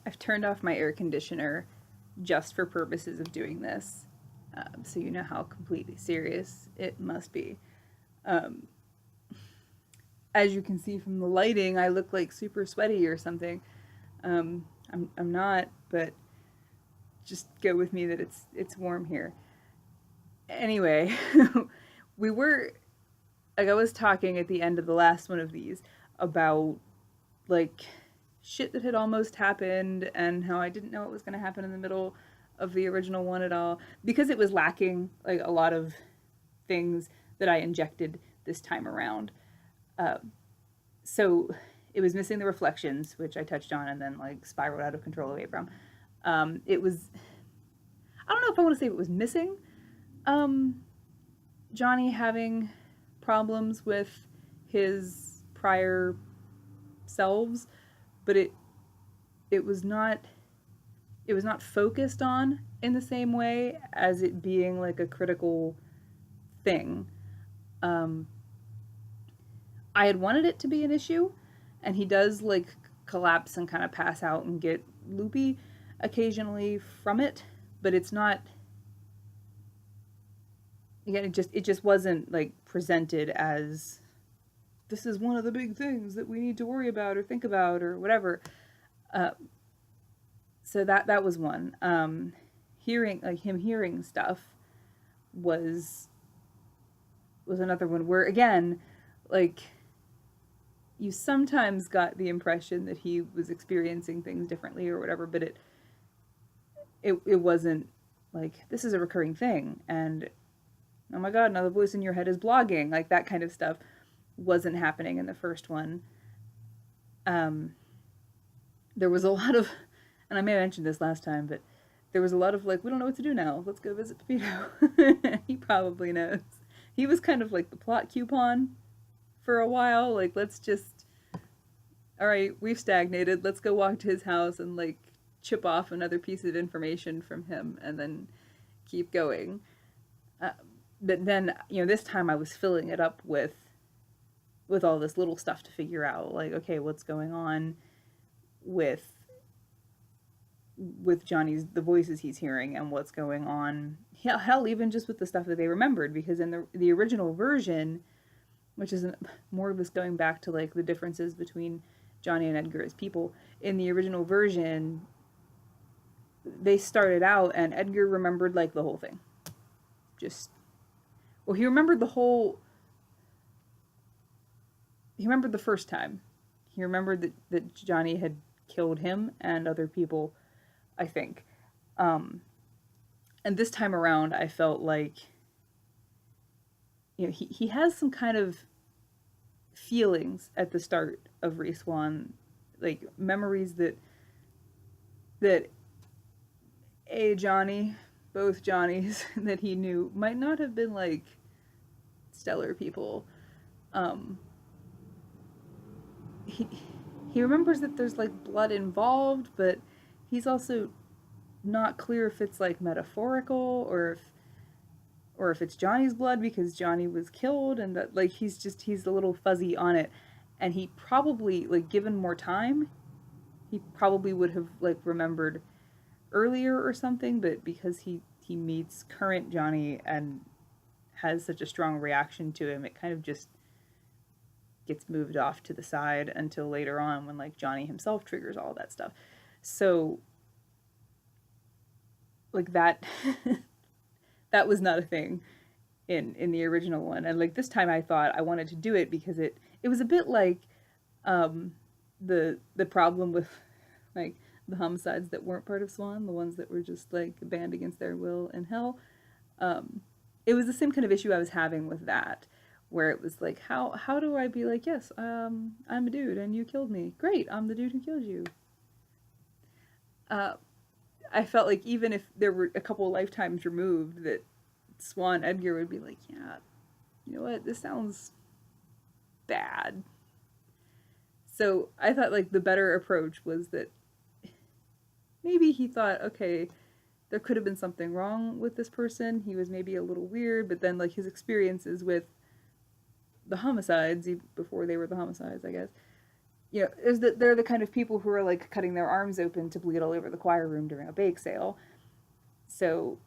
I've turned off my air conditioner just for purposes of doing this, so you know how completely serious it must be. Um, as you can see from the lighting, I look like super sweaty or something. I'm not, but just go with me that it's warm here. Anyway, we were like I was talking at the end of the last one of these about like shit that had almost happened and how I didn't know it was going to happen in the middle of the original one at all because it was lacking like a lot of things that I injected this time around. Uh, so it was missing the reflections, which I touched on and then like spiraled out of control away from. It was, I don't know if I want to say it was missing. Um, Johnny having problems with his prior selves, but it was not focused on in the same way as it being like a critical thing. Um, I had wanted it to be an issue, and he does like collapse and kind of pass out and get loopy occasionally from it, but it's not. Again, it just wasn't like presented as this is one of the big things that we need to worry about or think about or whatever. Uh, so that was one. Hearing like him hearing stuff was another one where again, like you sometimes got the impression that he was experiencing things differently or whatever, but it wasn't like this is a recurring thing and oh my god, now the voice in your head is blogging, like that kind of stuff wasn't happening in the first one. Um, there was a lot of, and I may have mentioned this last time, but there was a lot of like, we don't know what to do now. Let's go visit Pepito. He probably knows. He was kind of like the plot coupon for a while. Like, let's just, all right, we've stagnated. Let's go walk to his house and like chip off another piece of information from him and then keep going. Uh, but then, this time I was filling it up with all this little stuff to figure out. Like, okay, what's going on with Johnny's the voices he's hearing and what's going on. Hell, even just with the stuff that they remembered, because in the original version, which is more of this going back to like the differences between Johnny and Edgar as people. In the original version, they started out and Edgar remembered like the whole thing. Just well, he remembered the whole. He remembered the first time. He remembered that Johnny had killed him and other people, I think. Um, and this time around, I felt like he has some kind of feelings at the start of reSWAN, like memories that a Johnny, both Johnnies that he knew might not have been like stellar people. Um, he he remembers that there's like blood involved, but he's also not clear if it's like metaphorical or if it's Johnny's blood because Johnny was killed and that like he's a little fuzzy on it and he probably like given more time he probably would have like remembered earlier or something but because he meets current Johnny and has such a strong reaction to him it kind of just gets moved off to the side until later on when like Johnny himself triggers all that stuff. So like that that was not a thing in the original one. And like this time I thought I wanted to do it because it was a bit like um the problem with like the homicides that weren't part of Swan, the ones that were just like banned against their will in hell. Um it was the same kind of issue I was having with that where it was like how do I be like yes I'm a dude and you killed me great I'm the dude who killed you. uh I felt like even if there were a couple of lifetimes removed that Swan Edgar would be like yeah you know what this sounds bad. So I thought like the better approach was that maybe he thought okay there could have been something wrong with this person he was maybe a little weird but then like his experiences with the homicides before they were the homicides I guess you know, is that they're the kind of people who are like cutting their arms open to bleed all over the choir room during a bake sale. So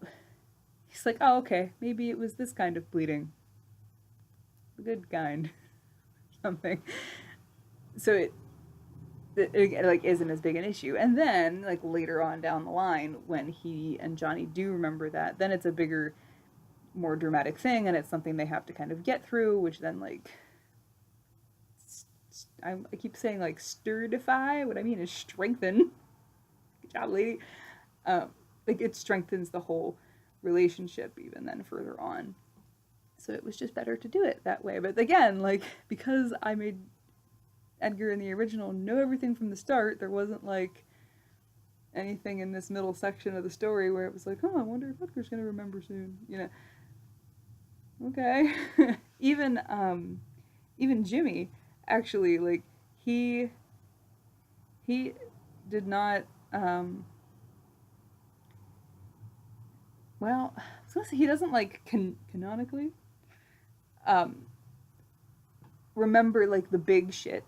he's like, oh, okay, maybe it was this kind of bleeding, the good kind, something. So it like isn't as big an issue. And then like later on down the line, when he and Johnny do remember that, then it's a bigger, more dramatic thing, and it's something they have to kind of get through, which then like I keep saying like sturdify. What I mean is strengthen. Good job, lady. Um, like it strengthens the whole relationship even then further on. So it was just better to do it that way. But again, like because I made Edgar in the original know everything from the start, there wasn't like anything in this middle section of the story where it was like, oh, I wonder if Edgar's gonna remember soon. You know, okay. even even Jimmy actually like he he did not well, I was gonna say he doesn't like canonically um remember like the big shit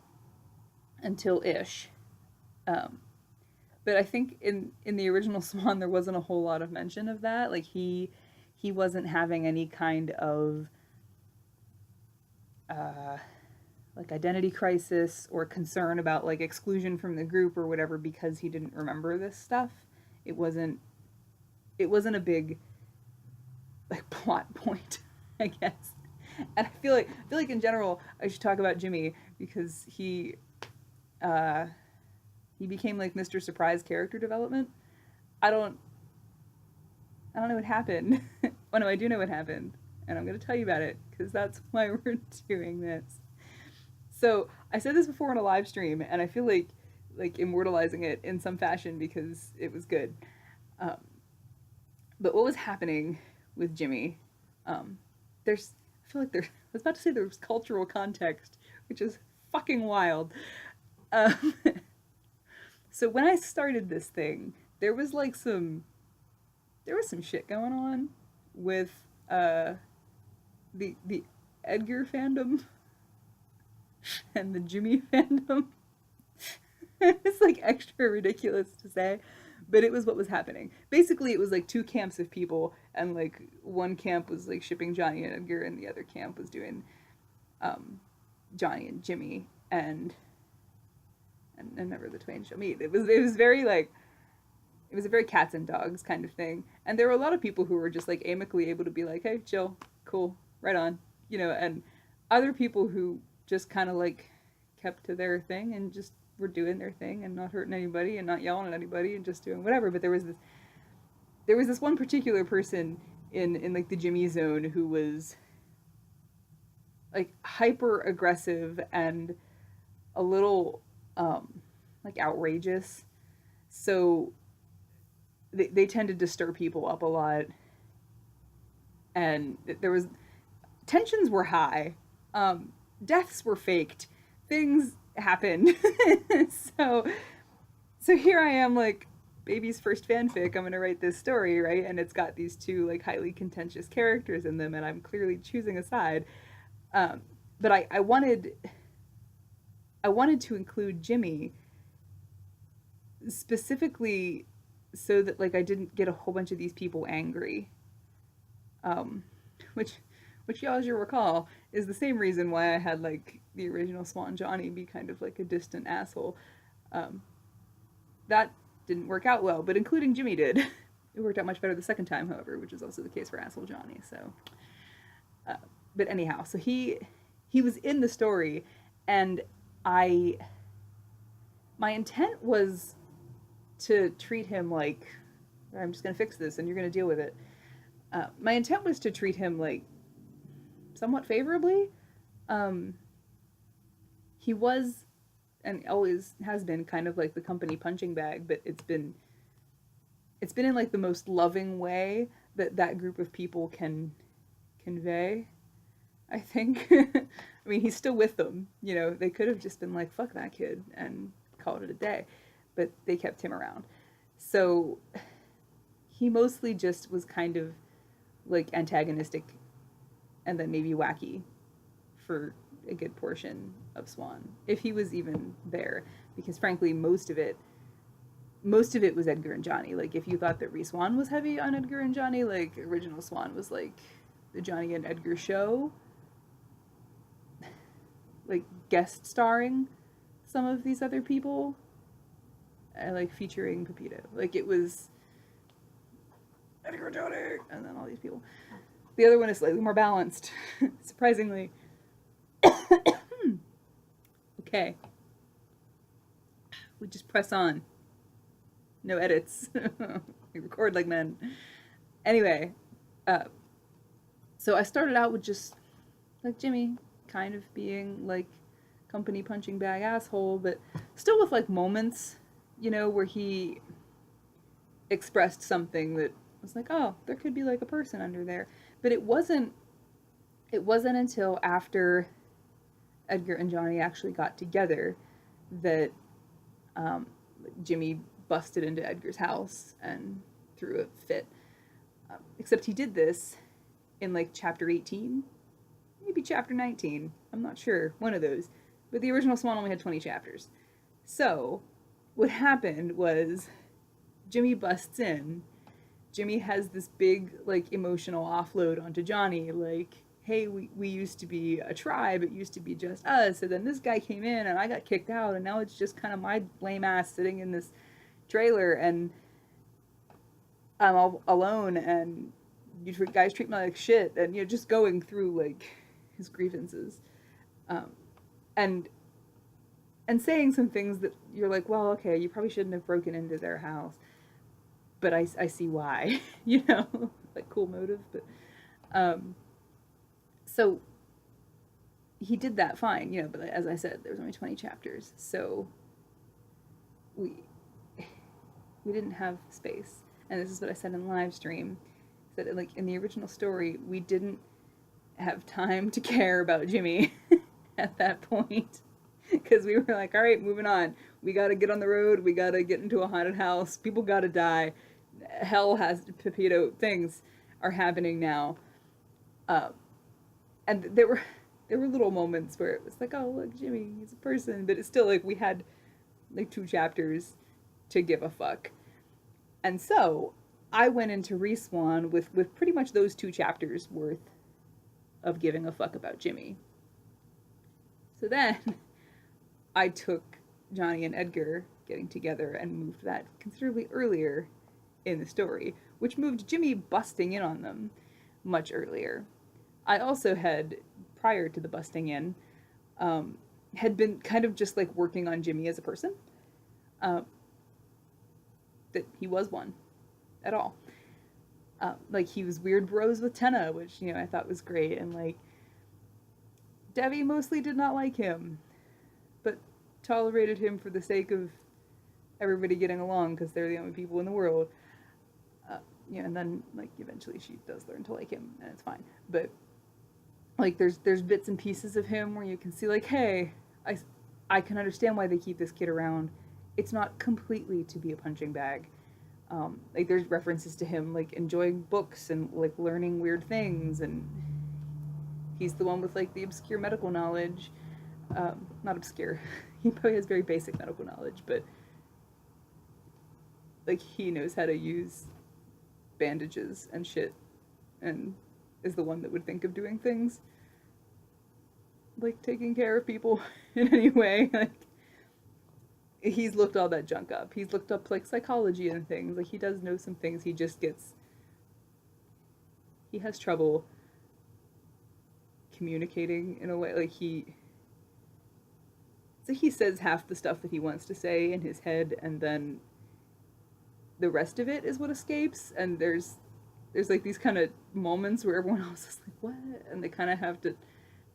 until ish. Um, but I think in the original Swan there wasn't a whole lot of mention of that. Like he wasn't having any kind of uh, like identity crisis or concern about like exclusion from the group or whatever because he didn't remember this stuff. It wasn't it wasn't a big like plot point, I guess. And I feel like in general I should talk about Jimmy because uh he became like Mr. Surprise character development. I don't I don't know what happened. Oh no, I do know what happened, and I'm going to tell you about it because that's why we're doing this. So I said this before in a live stream, and I feel like immortalizing it in some fashion because it was good. Um, but what was happening with Jimmy? Um, there's I feel like there. I was about to say there was cultural context, which is fucking wild. Um, so when I started this thing, there was like there was some shit going on with uh the Edgar fandom and the Jimmy fandom. It's like extra ridiculous to say, but it was what was happening. Basically, it was like two camps of people, and like one camp was like shipping Johnny and Edgar, and the other camp was doing um, Johnny and Jimmy, and never the twain shall meet. It was very like it was a very cats and dogs kind of thing, and there were a lot of people who were just like amicably able to be like, hey, chill, cool, right on, you know, and other people who just kind of like kept to their thing and just were doing their thing and not hurting anybody and not yelling at anybody and just doing whatever. But there was this one particular person in like the Jimmy zone who was like hyper aggressive and a little like outrageous. So they tended to stir people up a lot, and there was tensions were high, deaths were faked, things happened. so so here I am like baby's first fanfic. I'm gonna write this story, right? And it's got these two like highly contentious characters in them, and I'm clearly choosing a side. Um, but I wanted to include Jimmy specifically so that like I didn't get a whole bunch of these people angry. Um, which y'all, as you recall, is the same reason why I had like the original Swan Johnny be kind of like a distant asshole. Um, that didn't work out well, but including Jimmy did. It worked out much better the second time, however, which is also the case for asshole Johnny. So, uh, but anyhow, so he was in the story, and I my intent was to treat him like I'm just gonna fix this and you're gonna deal with it. My intent was to treat him like somewhat favorably. Um, he was and always has been kind of like the company punching bag, but it's been in like the most loving way that that group of people can convey. I think. I mean, he's still with them. You know, they could have just been like, "Fuck that kid" and called it a day, but they kept him around. So he mostly just was kind of like antagonistic and then maybe wacky for a good portion of SWAN, if he was even there, because frankly, most of it was Edgar and Johnny. Like, if you thought that reSWAN was heavy on Edgar and Johnny, like, original SWAN was like the Johnny and Edgar show, like guest starring some of these other people, like featuring Pepito. Like, it was Edgar and Johnny, and then all these people. The other one is slightly more balanced, surprisingly. Okay. We just press on. No edits. We record like men. Anyway, so I started out with just like Jimmy, kind of being like company punching bag asshole, but still with like moments, where he expressed something that was like, oh, there could be like a person under there. But it wasn't until after Edgar and Johnny actually got together that Jimmy busted into Edgar's house and threw a fit. Except he did this in like chapter 18, maybe chapter 19. I'm not sure, one of those. But the original SWAN only had 20 chapters. So what happened was Jimmy busts in. Jimmy has this big like emotional offload onto Johnny, like, hey, we used to be a tribe, it used to be just us, and then this guy came in and I got kicked out, and now it's just kind of my lame ass sitting in this trailer, and I'm all alone, and you guys treat me like shit, and just going through like his grievances, and saying some things that you're like, well, okay, you probably shouldn't have broken into their house, but I see why, like, cool motive, but so he did that fine, but as I said, there was only 20 chapters, so we didn't have space. And this is what I said in the live stream, that like in the original story, we didn't have time to care about Jimmy at that point, because we were like, all right, moving on. We got to get on the road. We got to get into a haunted house. People got to die. Hell has Pepito. Things are happening now. And there were little moments where it was like, oh, look, Jimmy, he's a person. But it's still like we had like 2 chapters to give a fuck. And so I went into reSWAN with pretty much those 2 chapters worth of giving a fuck about Jimmy. So then I took Johnny and Edgar getting together and moved that considerably earlier in the story, which moved Jimmy busting in on them much earlier. I also had, prior to the busting in, had been kind of just like working on Jimmy as a person. That he was one at all. Like, he was weird bros with Tenna, which, I thought was great. And like, Devi mostly did not like him, but tolerated him for the sake of everybody getting along, because they're the only people in the world. And then like eventually she does learn to like him, and it's fine. But like, there's bits and pieces of him where you can see like, hey, I can understand why they keep this kid around. It's not completely to be a punching bag. Like, there's references to him like enjoying books and like learning weird things, and he's the one with like the obscure medical knowledge. Not obscure. He probably has very basic medical knowledge, but like, he knows how to use bandages and shit, and is the one that would think of doing things like taking care of people in any way. Like, he's looked all that junk up. He's looked up like psychology and things. Like, he does know some things. He has trouble communicating in a way. Like, he says half the stuff that he wants to say in his head, and then the rest of it is what escapes. And there's like these kind of moments where everyone else is like, what? And they kind of have to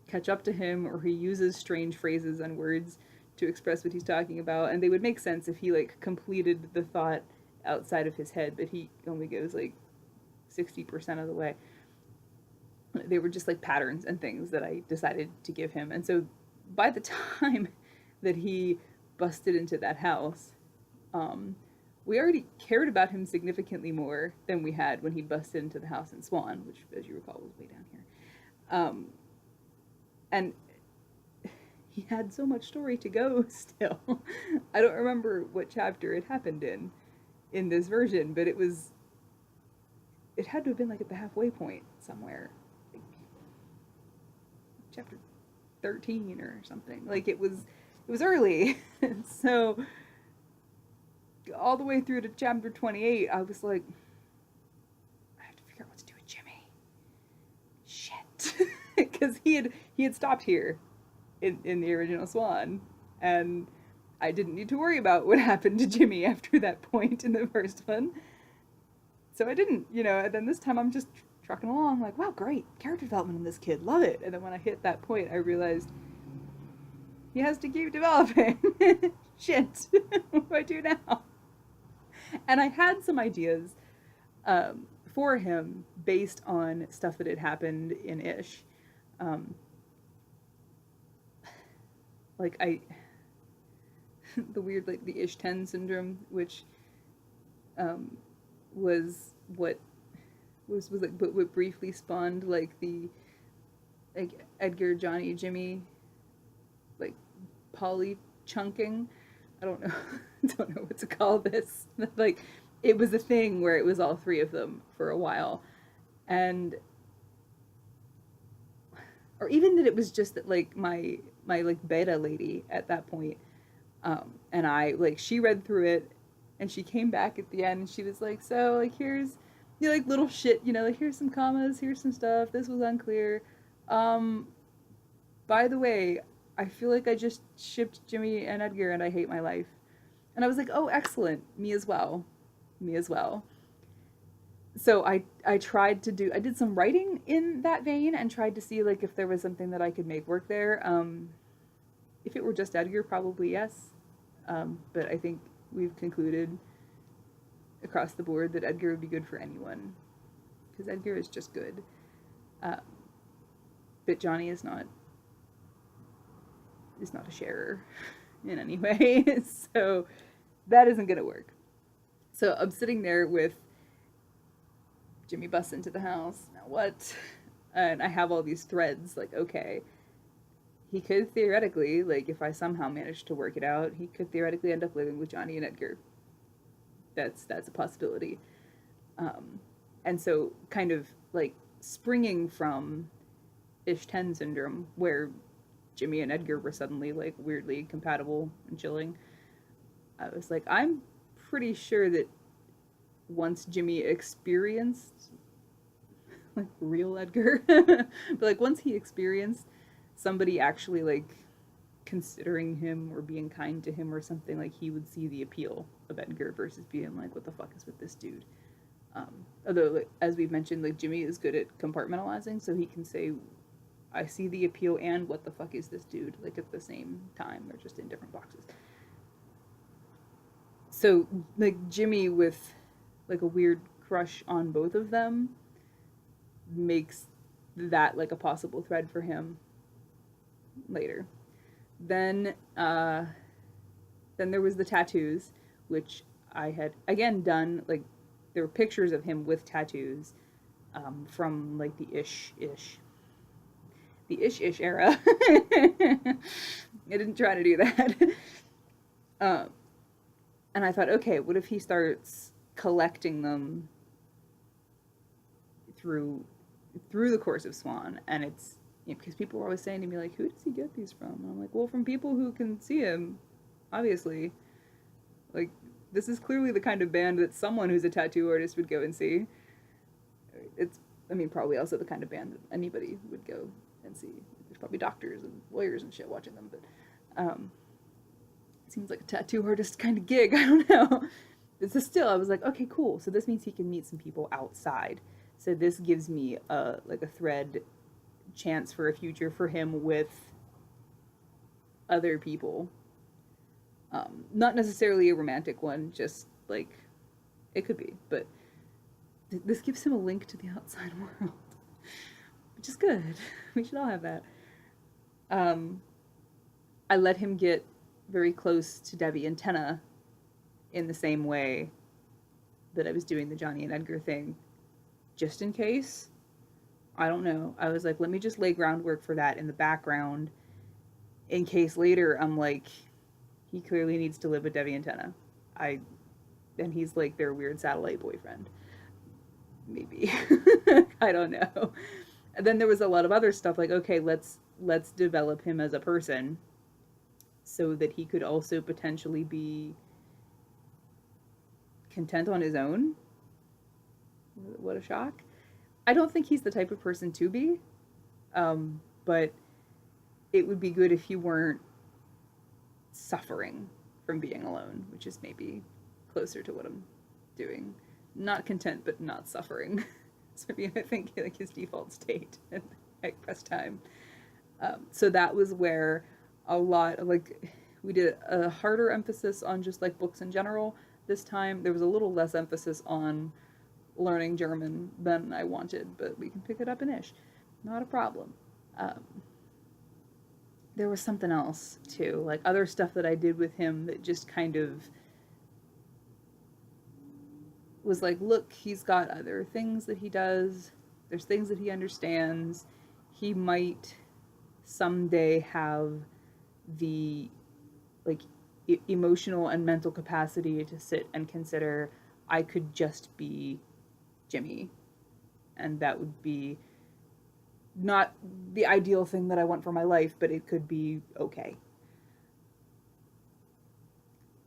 catch up to him, or he uses strange phrases and words to express what he's talking about, and they would make sense if he like completed the thought outside of his head, but he only goes like 60% of the way. They were just like patterns and things that I decided to give him. And so by the time that he busted into that house, we already cared about him significantly more than we had when he busted into the house in SWAN, which, as you recall, was way down here. And he had so much story to go still. I don't remember what chapter it happened in this version, but it had to have been like at the halfway point somewhere. Like chapter 13 or something. Like it was early. So all the way through to chapter 28, I was like, I have to figure out what to do with Jimmy. Shit. Because he had stopped here in the original SWAN, and I didn't need to worry about what happened to Jimmy after that point in the first one. So I didn't, and then this time I'm just trucking along like, wow, great character development in this kid, love it. And then when I hit that point, I realized he has to keep developing. Shit, what do I do now? And I had some ideas for him based on stuff that had happened in Ish. Like the weird, like the Ish 10 syndrome, which was what like what briefly spawned like the like Edgar, Johnny, Jimmy, like poly chunking. I don't know. Don't know what to call this. Like it was a thing where it was all three of them for a while, and or even that it was just that like my like beta lady at that point, and I like she read through it, and she came back at the end and she was like, so like here's like little shit, like here's some commas, here's some stuff, this was unclear. By the way, I feel like I just shipped Jimmy and Edgar and I hate my life. And I was like, oh, excellent. Me as well. Me as well. So I did some writing in that vein and tried to see like if there was something that I could make work there. If it were just Edgar, probably yes. But I think we've concluded across the board that Edgar would be good for anyone. Because Edgar is just good. But Johnny is not a sharer in any way. So that isn't going to work. So I'm sitting there with Jimmy busts into the house. Now what? And I have all these threads. Like, okay, he could theoretically, like, if I somehow managed to work it out, he could theoretically end up living with Johnny and Edgar. That's a possibility. And so, kind of like springing from Ish 10 syndrome, where Jimmy and Edgar were suddenly like weirdly compatible and chilling, I was like, I'm pretty sure that once Jimmy experienced like real Edgar, but like once he experienced somebody actually like considering him or being kind to him or something, like he would see the appeal of Edgar versus being like, what the fuck is with this dude? Although, like, as we've mentioned, like Jimmy is good at compartmentalizing, so he can say, I see the appeal and what the fuck is this dude, like at the same time. They're just in different boxes. So, like, Jimmy with like a weird crush on both of them makes that like a possible thread for him later. Then there was the tattoos, which I had again done, like there were pictures of him with tattoos from like the ish era. I didn't try to do that. And I thought, okay, what if he starts collecting them through the course of SWAN? And it's, because people were always saying to me, like, who does he get these from? And I'm like, well, from people who can see him, obviously. Like, this is clearly the kind of band that someone who's a tattoo artist would go and see. It's, I mean, probably also the kind of band that anybody would go and see. There's probably doctors and lawyers and shit watching them, but it seems like a tattoo artist kind of gig. I don't know. So still, I was like, okay, cool. So this means he can meet some people outside. So this gives me like a thread chance for a future for him with other people. Not necessarily a romantic one, just like it could be, but this gives him a link to the outside world, which is good. We should all have that. I let him get very close to Debbie and Tenna in the same way that I was doing the Johnny and Edgar thing, just in case. I don't know. I was like, let me just lay groundwork for that in the background in case later I'm like, he clearly needs to live with Debbie and Tenna. And he's like their weird satellite boyfriend. Maybe. I don't know. And then there was a lot of other stuff like, okay, let's develop him as a person so that he could also potentially be content on his own. What a shock. I don't think he's the type of person to be, but it would be good if you weren't suffering from being alone, which is maybe closer to what I'm doing. Not content, but not suffering. So I think like his default state at press time. So that was where a lot of like we did a harder emphasis on just like books in general. This time there was a little less emphasis on learning German than I wanted, but we can pick it up in Ish. Not a problem. There was something else too, like other stuff that I did with him that just kind of was like, look, he's got other things that he does. There's things that he understands. He might someday have the like emotional and mental capacity to sit and consider, I could just be Jimmy, and that would be not the ideal thing that I want for my life, but it could be okay.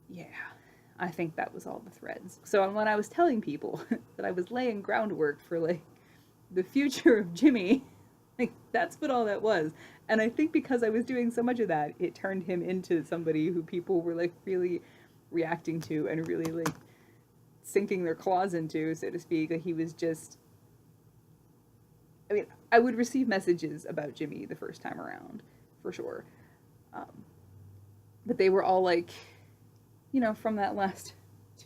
Yeah, I think that was all the threads. So when I was telling people that I was laying groundwork for like the future of Jimmy, like that's what all that was. And I think because I was doing so much of that, it turned him into somebody who people were like really reacting to and really like sinking their claws into, so to speak. Like he was just, I mean, I would receive messages about Jimmy the first time around, for sure. But they were all like, you know, from that last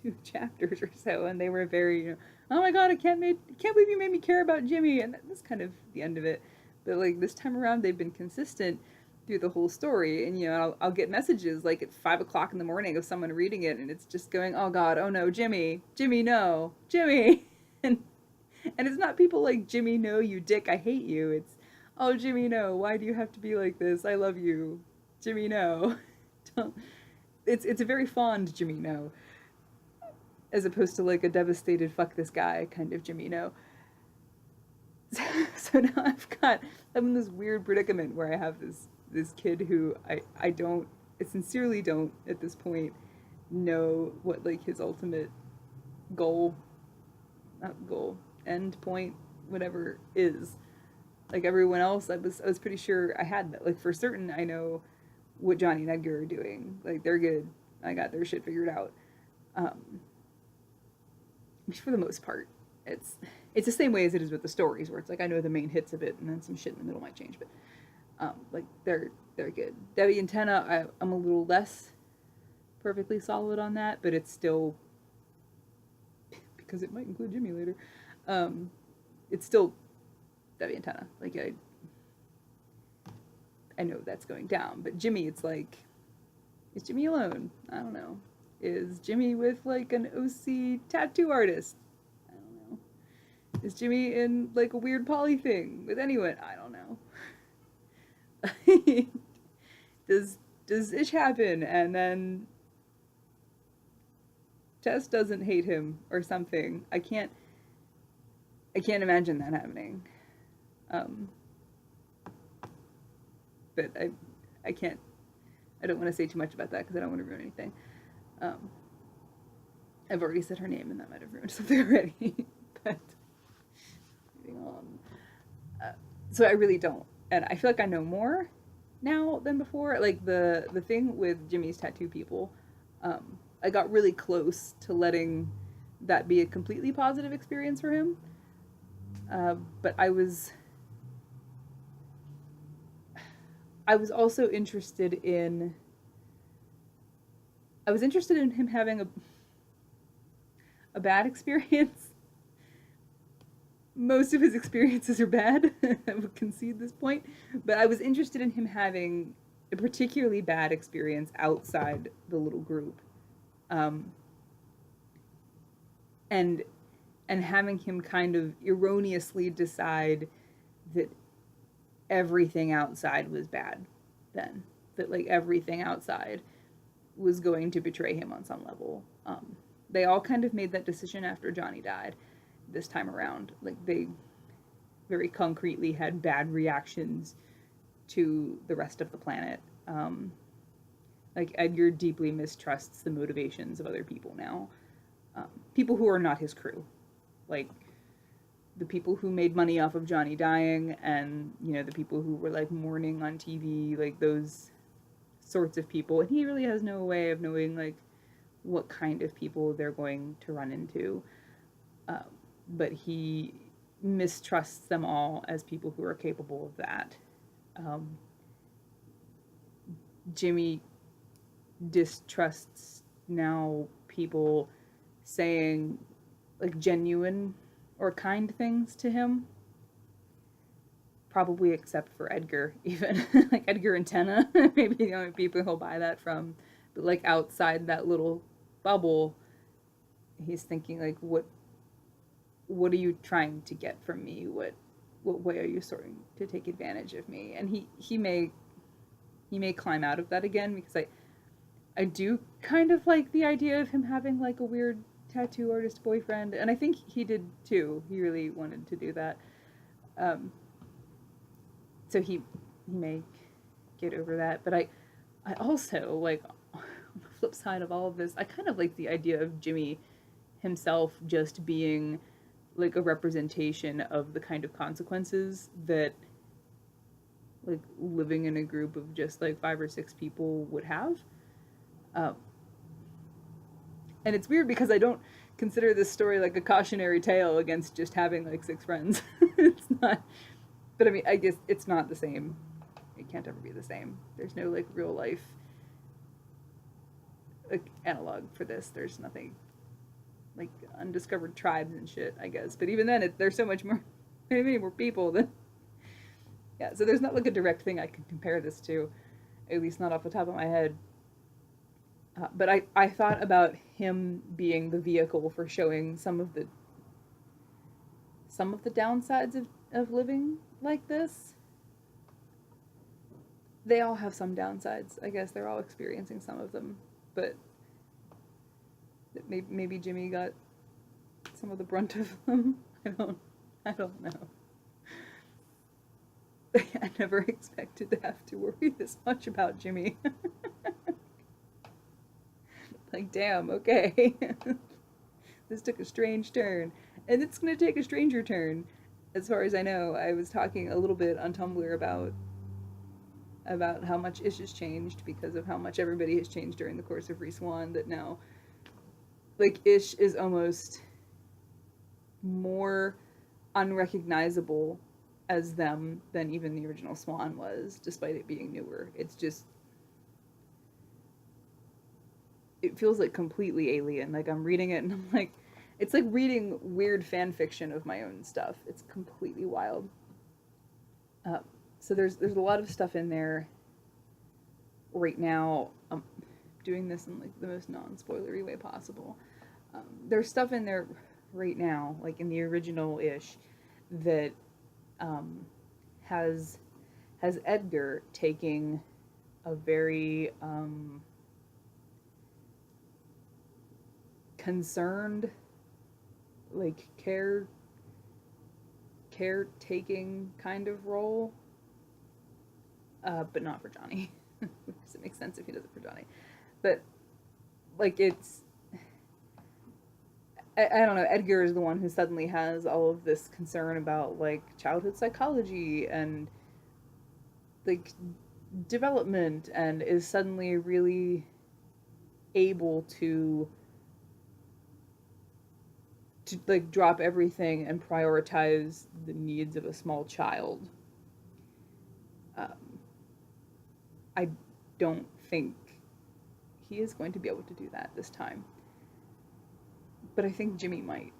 2 chapters or so, and they were very, you know, oh my god, I can't believe you made me care about Jimmy, and that's kind of the end of it. But like this time around, they've been consistent through the whole story, and you know, I'll get messages like at 5 o'clock in the morning of someone reading it, and it's just going, oh god, oh no, Jimmy, no, Jimmy, and it's not people like, Jimmy, no, you dick, I hate you. It's, oh Jimmy, no, why do you have to be like this? I love you, Jimmy, no. It's a very fond Jimmy, no, as opposed to like a devastated fuck this guy kind of Jimmy, no. So now I'm in this weird predicament where I have this kid who I sincerely don't at this point know what like his ultimate goal, not goal, end point, whatever is. Like everyone else, I was pretty sure I had that. Like for certain, I know what Johnny and Edgar are doing. Like they're good. I got their shit figured out. For the most part, it's the same way as it is with the stories, where it's like I know the main hits of it, and then some shit in the middle might change. But like they're good. Debbie and Tenna, I'm a little less perfectly solid on that, but it's still, because it might include Jimmy later. It's still Debbie and Tenna. Like I know that's going down, but Jimmy, it's like, is Jimmy alone? I don't know. Is Jimmy with like an OC tattoo artist? I don't know. Is Jimmy in like a weird poly thing with anyone? I don't know. Does Ish happen and then Tess doesn't hate him or something? I can't imagine that happening. But I can't, I don't want to say too much about that because I don't want to ruin anything. I've already said her name and that might have ruined something already. But moving on. So I really don't, and I feel like I know more now than before. Like the thing with Jimmy's tattoo people, I got really close to letting that be a completely positive experience for him. But I was also interested in him having a bad experience. Most of his experiences are bad. I would concede this point. But I was interested in him having a particularly bad experience outside the little group. And having him kind of erroneously decide that everything outside was bad then. that like everything outside was going to betray him on some level. They all kind of made that decision after Johnny died this time around. Like they very concretely had bad reactions to the rest of the planet. Like Edgar deeply mistrusts the motivations of other people now. People who are not his crew. Like the people who made money off of Johnny dying, and you know, the people who were like mourning on TV, like those sorts of people. And he really has no way of knowing like what kind of people they're going to run into. Uh, but he mistrusts them all as people who are capable of that. Jimmy distrusts now people saying like genuine or kind things to him. Probably except for Edgar, even. Like Edgar and Tenna, maybe the only people he'll buy that from. But like outside that little bubble, he's thinking like, what are you trying to get from me? What way are you starting to take advantage of me? And he may climb out of that again, because I do kind of like the idea of him having like a weird tattoo artist boyfriend, and I think he did too. He really wanted to do that. So he may get over that. But I also, like, on the flip side of all of this, I kind of like the idea of Jimmy himself just being like a representation of the kind of consequences that like living in a group of just like 5 or 6 people would have. And it's weird because I don't consider this story like a cautionary tale against just having like 6 friends. It's not. But I mean, I guess it's not the same. It can't ever be the same. There's no like real life like analog for this. There's nothing like undiscovered tribes and shit, I guess. But even then, there's so much more, many more people than. Yeah, so there's not like a direct thing I could compare this to, at least not off the top of my head. But I thought about him being the vehicle for showing some of the downsides of living like this. They all have some downsides. I guess they're all experiencing some of them, but maybe Jimmy got some of the brunt of them. I don't know. I never expected to have to worry this much about Jimmy. Like, damn, okay. This took a strange turn. And it's going to take a stranger turn, as far as I know. I was talking a little bit on Tumblr about how much Ish has changed because of how much everybody has changed during the course of reSWAN, that now, like, Ish is almost more unrecognizable as them than even the original Swan was, despite it being newer. It's just, it feels like completely alien. Like I'm reading it and I'm like, it's like reading weird fan fiction of my own stuff. It's completely wild. So there's a lot of stuff in there right now. I'm doing this in like the most non-spoilery way possible. There's stuff in there right now, like in the original Ish, that has Edgar taking a very concerned, like caretaking kind of role, but not for Johnny. Does it make sense if he does it for Johnny? But like it's, I don't know, Edgar is the one who suddenly has all of this concern about like childhood psychology and like development, and is suddenly really able to like drop everything and prioritize the needs of a small child. I don't think he is going to be able to do that this time. But I think Jimmy might.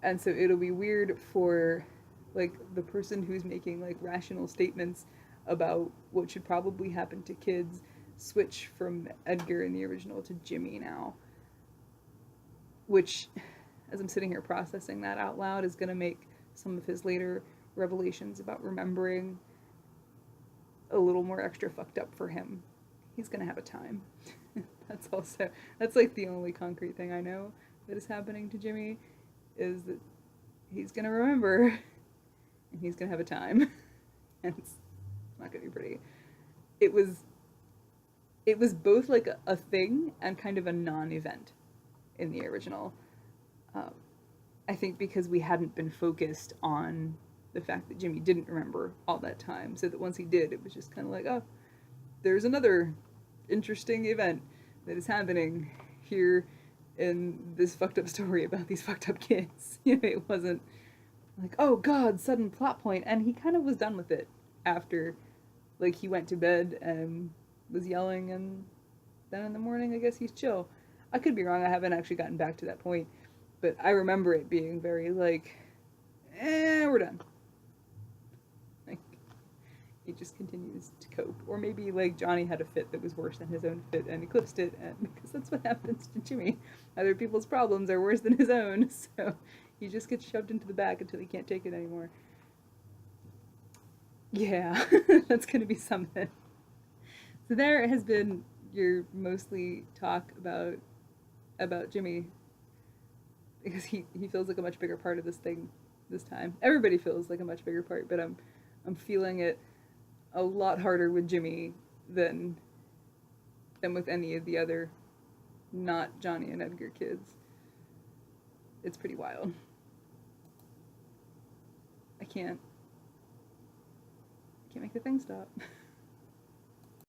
And so it'll be weird for like the person who's making like rational statements about what should probably happen to kids switch from Edgar in the original to Jimmy now. Which, as I'm sitting here processing that out loud, is going to make some of his later revelations about remembering a little more extra fucked up for him. He's gonna have a time. That's like the only concrete thing I know that is happening to Jimmy, is that he's gonna remember and he's gonna have a time. And it's not gonna be pretty. It was it was both like a thing and kind of a non-event in the original. Um, I think because we hadn't been focused on the fact that Jimmy didn't remember all that time, so that once he did, it was just kind of like, oh, there's another interesting event that is happening here in this fucked up story about these fucked up kids. It wasn't like, oh god, sudden plot point, and he kind of was done with it after, like, he went to bed and was yelling, and then in the morning, I guess he's chill. I could be wrong, I haven't actually gotten back to that point, but I remember it being very, like, we're done. Like, he just continues to cope. Or maybe, like, Johnny had a fit that was worse than his own fit and eclipsed it, and because that's what happens to Jimmy. Other people's problems are worse than his own, so he just gets shoved into the back until he can't take it anymore. Yeah, that's gonna be something. So there has been your mostly talk about Jimmy, because he feels like a much bigger part of this thing this time. Everybody feels like a much bigger part, but I'm feeling it a lot harder with Jimmy than with any of the other not Johnny and Edgar kids. It's pretty wild. I can't make the thing stop.